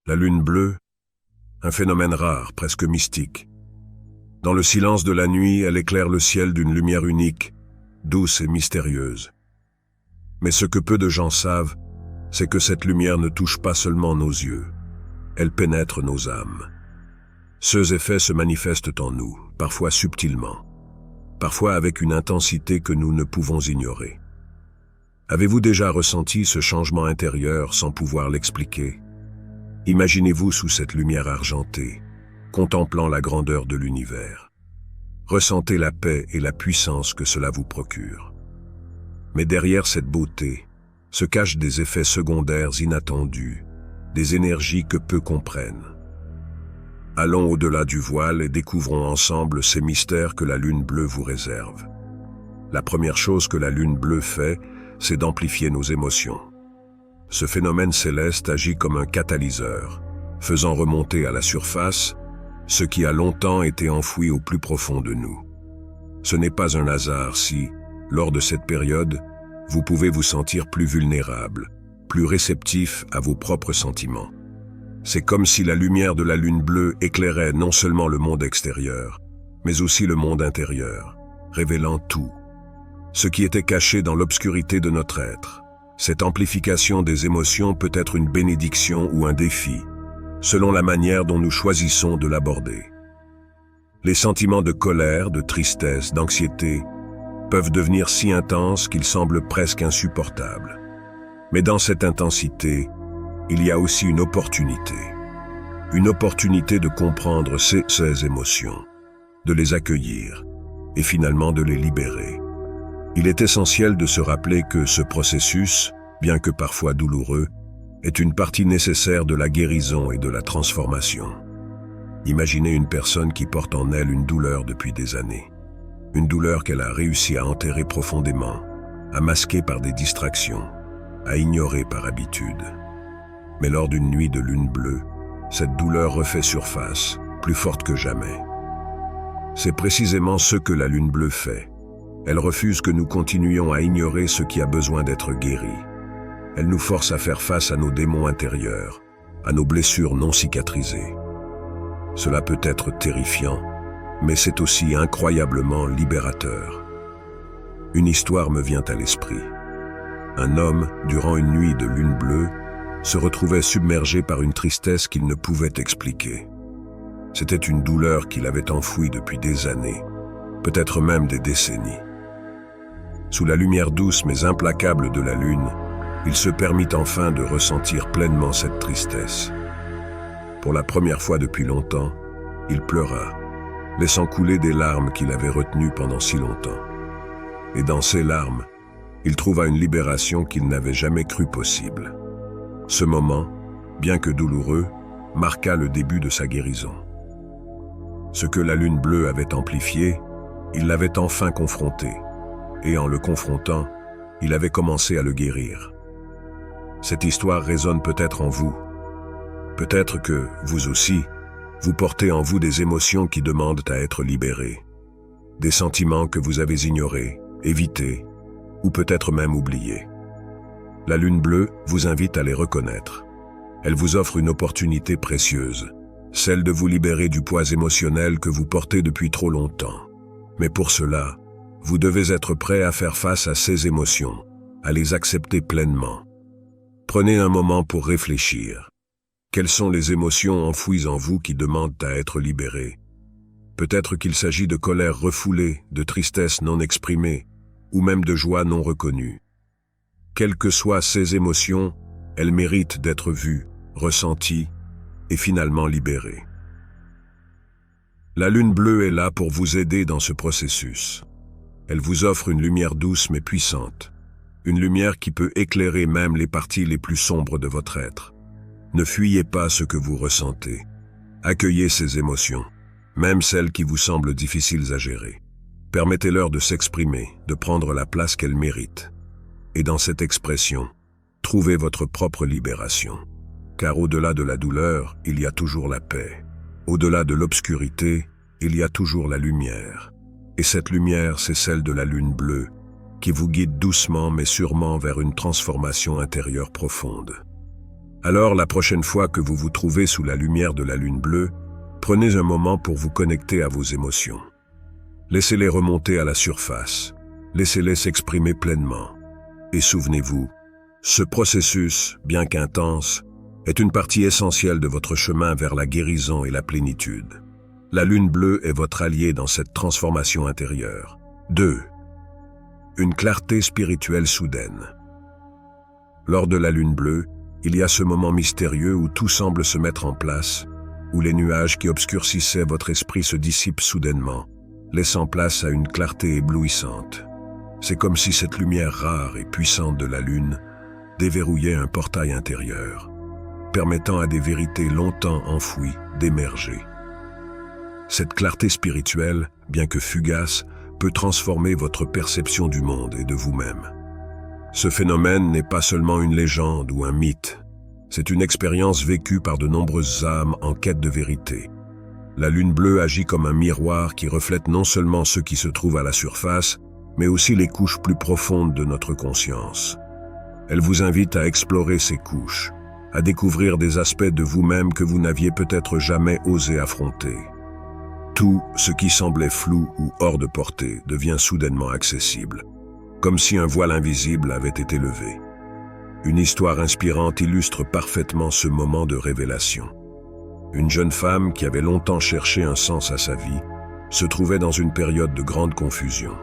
La lune bleue, un phénomène rare, presque mystique. Dans le silence de la nuit, elle éclaire le ciel d'une lumière unique, douce et mystérieuse. Mais ce que peu de gens savent, c'est que cette lumière ne touche pas seulement nos yeux, elle pénètre nos âmes. Ces effets se manifestent en nous, parfois subtilement, parfois avec une intensité que nous ne pouvons ignorer. Avez-vous déjà ressenti ce changement intérieur sans pouvoir l'expliquer? Imaginez-vous sous cette lumière argentée, contemplant la grandeur de l'univers. Ressentez la paix et la puissance que cela vous procure. Mais derrière cette beauté se cachent des effets secondaires inattendus, des énergies que peu comprennent. Allons au-delà du voile et découvrons ensemble ces mystères que la lune bleue vous réserve. La première chose que la lune bleue fait, c'est d'amplifier nos émotions. Ce phénomène céleste agit comme un catalyseur, faisant remonter à la surface ce qui a longtemps été enfoui au plus profond de nous. Ce n'est pas un hasard si, lors de cette période, vous pouvez vous sentir plus vulnérable, plus réceptif à vos propres sentiments. C'est comme si la lumière de la lune bleue éclairait non seulement le monde extérieur, mais aussi le monde intérieur, révélant tout, ce qui était caché dans l'obscurité de notre être. Cette amplification des émotions peut être une bénédiction ou un défi, selon la manière dont nous choisissons de l'aborder. Les sentiments de colère, de tristesse, d'anxiété peuvent devenir si intenses qu'ils semblent presque insupportables. Mais dans cette intensité, il y a aussi une opportunité de comprendre ces émotions, de les accueillir et finalement de les libérer. Il est essentiel de se rappeler que ce processus, bien que parfois douloureux, est une partie nécessaire de la guérison et de la transformation. Imaginez une personne qui porte en elle une douleur depuis des années. Une douleur qu'elle a réussi à enterrer profondément, à masquer par des distractions, à ignorer par habitude. Mais lors d'une nuit de lune bleue, cette douleur refait surface, plus forte que jamais. C'est précisément ce que la lune bleue fait. Elle refuse que nous continuions à ignorer ce qui a besoin d'être guéri. Elle nous force à faire face à nos démons intérieurs, à nos blessures non cicatrisées. Cela peut être terrifiant, mais c'est aussi incroyablement libérateur. Une histoire me vient à l'esprit. Un homme, durant une nuit de lune bleue, se retrouvait submergé par une tristesse qu'il ne pouvait expliquer. C'était une douleur qu'il avait enfouie depuis des années, peut-être même des décennies. Sous la lumière douce mais implacable de la lune, il se permit enfin de ressentir pleinement cette tristesse. Pour la première fois depuis longtemps, il pleura, laissant couler des larmes qu'il avait retenues pendant si longtemps. Et dans ces larmes, il trouva une libération qu'il n'avait jamais cru possible. Ce moment, bien que douloureux, marqua le début de sa guérison. Ce que la lune bleue avait amplifié, il l'avait enfin confronté, et en le confrontant, il avait commencé à le guérir. Cette histoire résonne peut-être en vous. Peut-être que, vous aussi, vous portez en vous des émotions qui demandent à être libérées. Des sentiments que vous avez ignorés, évités, ou peut-être même oubliés. La lune bleue vous invite à les reconnaître. Elle vous offre une opportunité précieuse, celle de vous libérer du poids émotionnel que vous portez depuis trop longtemps. Mais pour cela, vous devez être prêt à faire face à ces émotions, à les accepter pleinement. Prenez un moment pour réfléchir. Quelles sont les émotions enfouies en vous qui demandent à être libérées? Peut-être qu'il s'agit de colère refoulée, de tristesse non exprimée, ou même de joie non reconnue. Quelles que soient ces émotions, elles méritent d'être vues, ressenties et finalement libérées. La lune bleue est là pour vous aider dans ce processus. Elle vous offre une lumière douce mais puissante, une lumière qui peut éclairer même les parties les plus sombres de votre être. Ne fuyez pas ce que vous ressentez. Accueillez ces émotions, même celles qui vous semblent difficiles à gérer. Permettez-leur de s'exprimer, de prendre la place qu'elles méritent. Et dans cette expression, trouvez votre propre libération. Car au-delà de la douleur, il y a toujours la paix. Au-delà de l'obscurité, il y a toujours la lumière. Et cette lumière, c'est celle de la lune bleue, qui vous guide doucement mais sûrement vers une transformation intérieure profonde. Alors, la prochaine fois que vous vous trouvez sous la lumière de la lune bleue, prenez un moment pour vous connecter à vos émotions. Laissez-les remonter à la surface. Laissez-les s'exprimer pleinement. Et souvenez-vous, ce processus, bien qu'intense, est une partie essentielle de votre chemin vers la guérison et la plénitude. La lune bleue est votre allié dans cette transformation intérieure. 2. Une clarté spirituelle soudaine. Lors de la lune bleue, il y a ce moment mystérieux où tout semble se mettre en place, où les nuages qui obscurcissaient votre esprit se dissipent soudainement, laissant place à une clarté éblouissante. C'est comme si cette lumière rare et puissante de la lune déverrouillait un portail intérieur, permettant à des vérités longtemps enfouies d'émerger. Cette clarté spirituelle, bien que fugace, peut transformer votre perception du monde et de vous-même. Ce phénomène n'est pas seulement une légende ou un mythe, c'est une expérience vécue par de nombreuses âmes en quête de vérité. La lune bleue agit comme un miroir qui reflète non seulement ce qui se trouve à la surface, mais aussi les couches plus profondes de notre conscience. Elle vous invite à explorer ces couches, à découvrir des aspects de vous-même que vous n'aviez peut-être jamais osé affronter. Tout ce qui semblait flou ou hors de portée devient soudainement accessible, comme si un voile invisible avait été levé. Une histoire inspirante illustre parfaitement ce moment de révélation. Une jeune femme qui avait longtemps cherché un sens à sa vie se trouvait dans une période de grande confusion.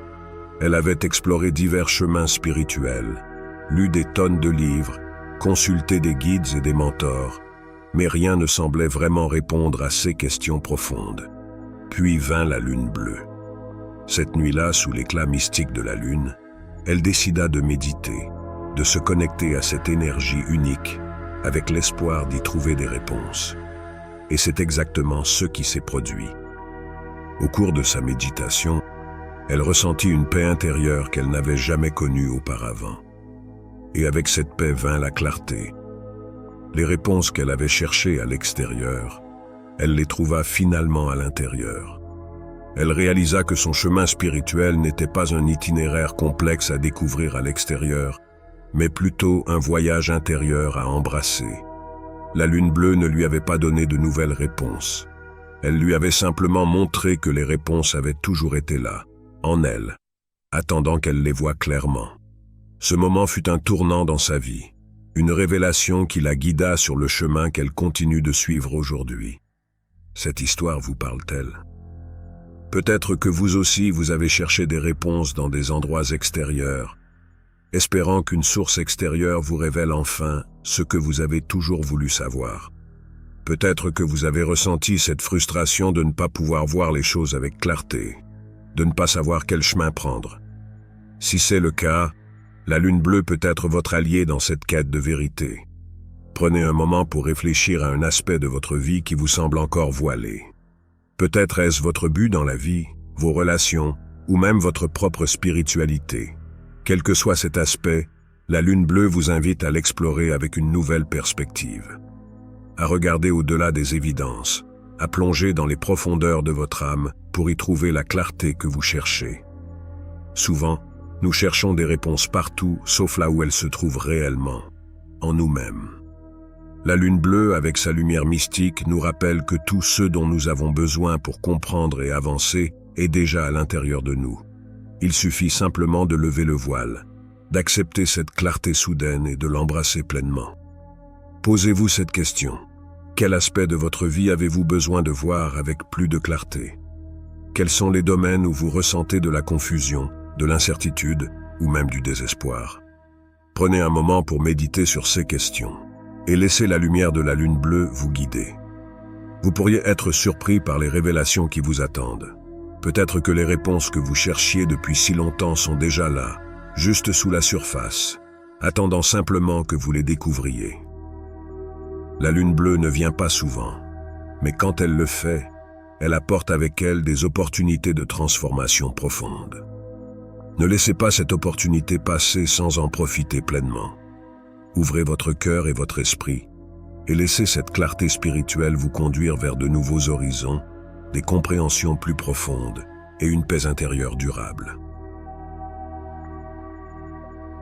Elle avait exploré divers chemins spirituels, lu des tonnes de livres, consulté des guides et des mentors, mais rien ne semblait vraiment répondre à ces questions profondes. Puis vint la lune bleue. Cette nuit-là, sous l'éclat mystique de la lune, elle décida de méditer, de se connecter à cette énergie unique, avec l'espoir d'y trouver des réponses. Et c'est exactement ce qui s'est produit. Au cours de sa méditation, elle ressentit une paix intérieure qu'elle n'avait jamais connue auparavant. Et avec cette paix vint la clarté. Les réponses qu'elle avait cherchées à l'extérieur, elle les trouva finalement à l'intérieur. Elle réalisa que son chemin spirituel n'était pas un itinéraire complexe à découvrir à l'extérieur, mais plutôt un voyage intérieur à embrasser. La lune bleue ne lui avait pas donné de nouvelles réponses. Elle lui avait simplement montré que les réponses avaient toujours été là, en elle, attendant qu'elle les voie clairement. Ce moment fut un tournant dans sa vie, une révélation qui la guida sur le chemin qu'elle continue de suivre aujourd'hui. Cette histoire vous parle-t-elle? Peut-être que vous aussi vous avez cherché des réponses dans des endroits extérieurs, espérant qu'une source extérieure vous révèle enfin ce que vous avez toujours voulu savoir. Peut-être que vous avez ressenti cette frustration de ne pas pouvoir voir les choses avec clarté, de ne pas savoir quel chemin prendre. Si c'est le cas, la lune bleue peut être votre allié dans cette quête de vérité. Prenez un moment pour réfléchir à un aspect de votre vie qui vous semble encore voilé. Peut-être est-ce votre but dans la vie, vos relations, ou même votre propre spiritualité. Quel que soit cet aspect, la lune bleue vous invite à l'explorer avec une nouvelle perspective. À regarder au-delà des évidences, à plonger dans les profondeurs de votre âme pour y trouver la clarté que vous cherchez. Souvent, nous cherchons des réponses partout, sauf là où elles se trouvent réellement, en nous-mêmes. La lune bleue, avec sa lumière mystique, nous rappelle que tout ce dont nous avons besoin pour comprendre et avancer est déjà à l'intérieur de nous. Il suffit simplement de lever le voile, d'accepter cette clarté soudaine et de l'embrasser pleinement. Posez-vous cette question. Quel aspect de votre vie avez-vous besoin de voir avec plus de clarté? Quels sont les domaines où vous ressentez de la confusion, de l'incertitude ou même du désespoir? Prenez un moment pour méditer sur ces questions et laissez la lumière de la lune bleue vous guider. Vous pourriez être surpris par les révélations qui vous attendent. Peut-être que les réponses que vous cherchiez depuis si longtemps sont déjà là, juste sous la surface, attendant simplement que vous les découvriez. La lune bleue ne vient pas souvent, mais quand elle le fait, elle apporte avec elle des opportunités de transformation profonde. Ne laissez pas cette opportunité passer sans en profiter pleinement. Ouvrez votre cœur et votre esprit, et laissez cette clarté spirituelle vous conduire vers de nouveaux horizons, des compréhensions plus profondes et une paix intérieure durable.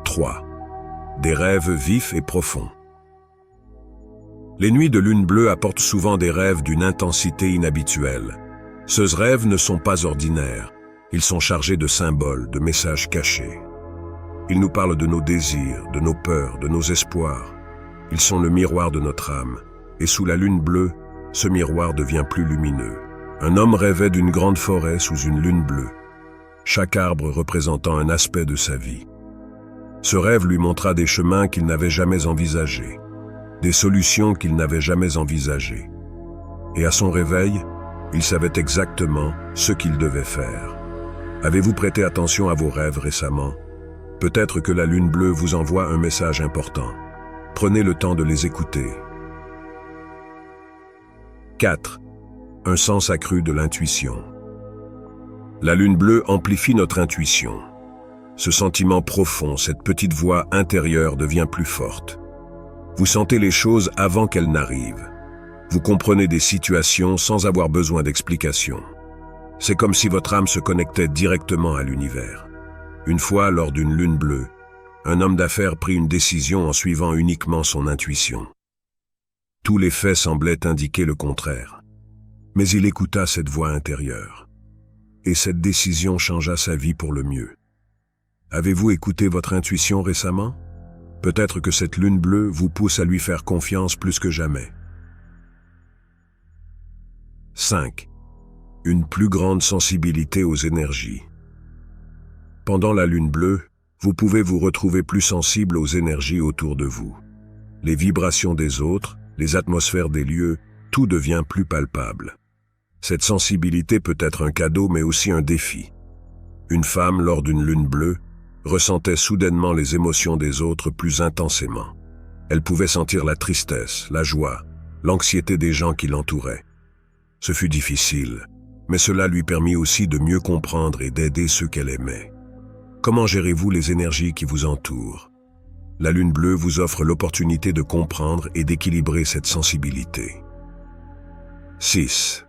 3. Des rêves vifs et profonds. Les nuits de lune bleue apportent souvent des rêves d'une intensité inhabituelle. Ces rêves ne sont pas ordinaires. Ils sont chargés de symboles, de messages cachés. Ils nous parlent de nos désirs, de nos peurs, de nos espoirs. Ils sont le miroir de notre âme. Et sous la lune bleue, ce miroir devient plus lumineux. Un homme rêvait d'une grande forêt sous une lune bleue, chaque arbre représentant un aspect de sa vie. Ce rêve lui montra des chemins qu'il n'avait jamais envisagés, des solutions qu'il n'avait jamais envisagées. Et à son réveil, il savait exactement ce qu'il devait faire. Avez-vous prêté attention à vos rêves récemment? Peut-être que la lune bleue vous envoie un message important. Prenez le temps de les écouter. 4. Un sens accru de l'intuition. La lune bleue amplifie notre intuition. Ce sentiment profond, cette petite voix intérieure devient plus forte. Vous sentez les choses avant qu'elles n'arrivent. Vous comprenez des situations sans avoir besoin d'explication. C'est comme si votre âme se connectait directement à l'univers. Une fois, lors d'une lune bleue, un homme d'affaires prit une décision en suivant uniquement son intuition. Tous les faits semblaient indiquer le contraire. Mais il écouta cette voix intérieure. Et cette décision changea sa vie pour le mieux. Avez-vous écouté votre intuition récemment? Peut-être que cette lune bleue vous pousse à lui faire confiance plus que jamais. 5. Une plus grande sensibilité aux énergies. Pendant la lune bleue, vous pouvez vous retrouver plus sensible aux énergies autour de vous. Les vibrations des autres, les atmosphères des lieux, tout devient plus palpable. Cette sensibilité peut être un cadeau mais aussi un défi. Une femme, lors d'une lune bleue, ressentait soudainement les émotions des autres plus intensément. Elle pouvait sentir la tristesse, la joie, l'anxiété des gens qui l'entouraient. Ce fut difficile, mais cela lui permit aussi de mieux comprendre et d'aider ceux qu'elle aimait. Comment gérez-vous les énergies qui vous entourent? La lune bleue vous offre l'opportunité de comprendre et d'équilibrer cette sensibilité. 6.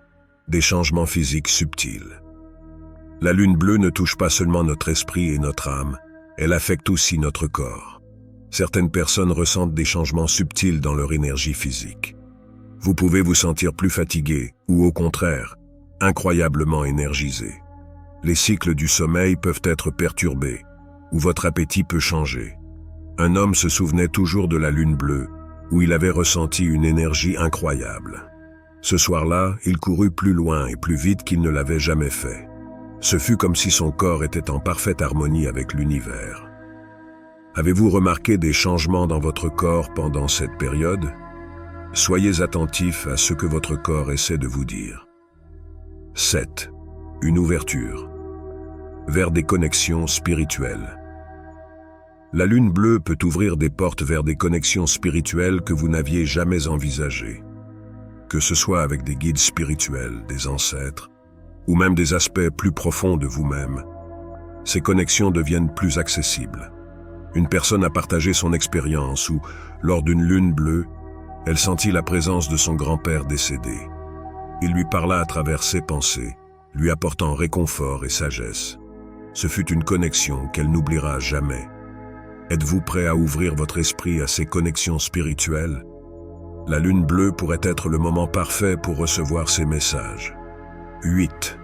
Des changements physiques subtils. La lune bleue ne touche pas seulement notre esprit et notre âme, elle affecte aussi notre corps. Certaines personnes ressentent des changements subtils dans leur énergie physique. Vous pouvez vous sentir plus fatigué ou au contraire, incroyablement énergisé. Les cycles du sommeil peuvent être perturbés ou votre appétit peut changer. Un homme se souvenait toujours de la lune bleue où il avait ressenti une énergie incroyable. Ce soir-là, il courut plus loin et plus vite qu'il ne l'avait jamais fait. Ce fut comme si son corps était en parfaite harmonie avec l'univers. Avez-vous remarqué des changements dans votre corps pendant cette période? Soyez attentifs à ce que votre corps essaie de vous dire. 7. Une ouverture vers des connexions spirituelles. La lune bleue peut ouvrir des portes vers des connexions spirituelles que vous n'aviez jamais envisagées. Que ce soit avec des guides spirituels, des ancêtres, ou même des aspects plus profonds de vous-même, ces connexions deviennent plus accessibles. Une personne a partagé son expérience où, lors d'une lune bleue, elle sentit la présence de son grand-père décédé. Il lui parla à travers ses pensées, lui apportant réconfort et sagesse. Ce fut une connexion qu'elle n'oubliera jamais. Êtes-vous prêt à ouvrir votre esprit à ces connexions spirituelles? La lune bleue pourrait être le moment parfait pour recevoir ces messages. 8.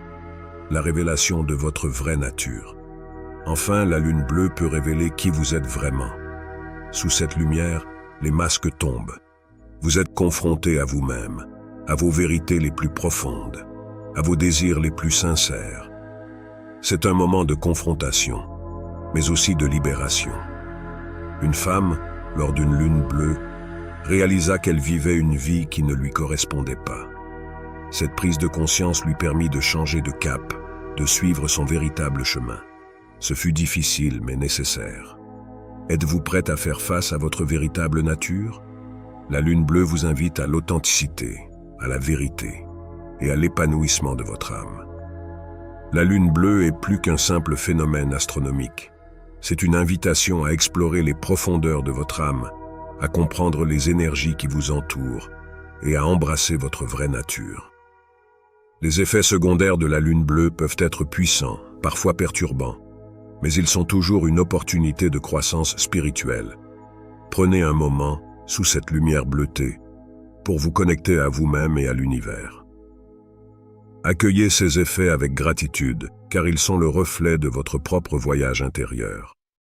La révélation de votre vraie nature. Enfin, la lune bleue peut révéler qui vous êtes vraiment. Sous cette lumière, les masques tombent. Vous êtes confronté à vous-même, à vos vérités les plus profondes, à vos désirs les plus sincères. C'est un moment de confrontation, mais aussi de libération. Une femme, lors d'une lune bleue, réalisa qu'elle vivait une vie qui ne lui correspondait pas. Cette prise de conscience lui permit de changer de cap, de suivre son véritable chemin. Ce fut difficile mais nécessaire. Êtes-vous prête à faire face à votre véritable nature? La lune bleue vous invite à l'authenticité, à la vérité et à l'épanouissement de votre âme. La lune bleue est plus qu'un simple phénomène astronomique. C'est une invitation à explorer les profondeurs de votre âme, à comprendre les énergies qui vous entourent et à embrasser votre vraie nature. Les effets secondaires de la lune bleue peuvent être puissants, parfois perturbants, mais ils sont toujours une opportunité de croissance spirituelle. Prenez un moment, sous cette lumière bleutée, pour vous connecter à vous-même et à l'univers. Accueillez ces effets avec gratitude, car ils sont le reflet de votre propre voyage intérieur.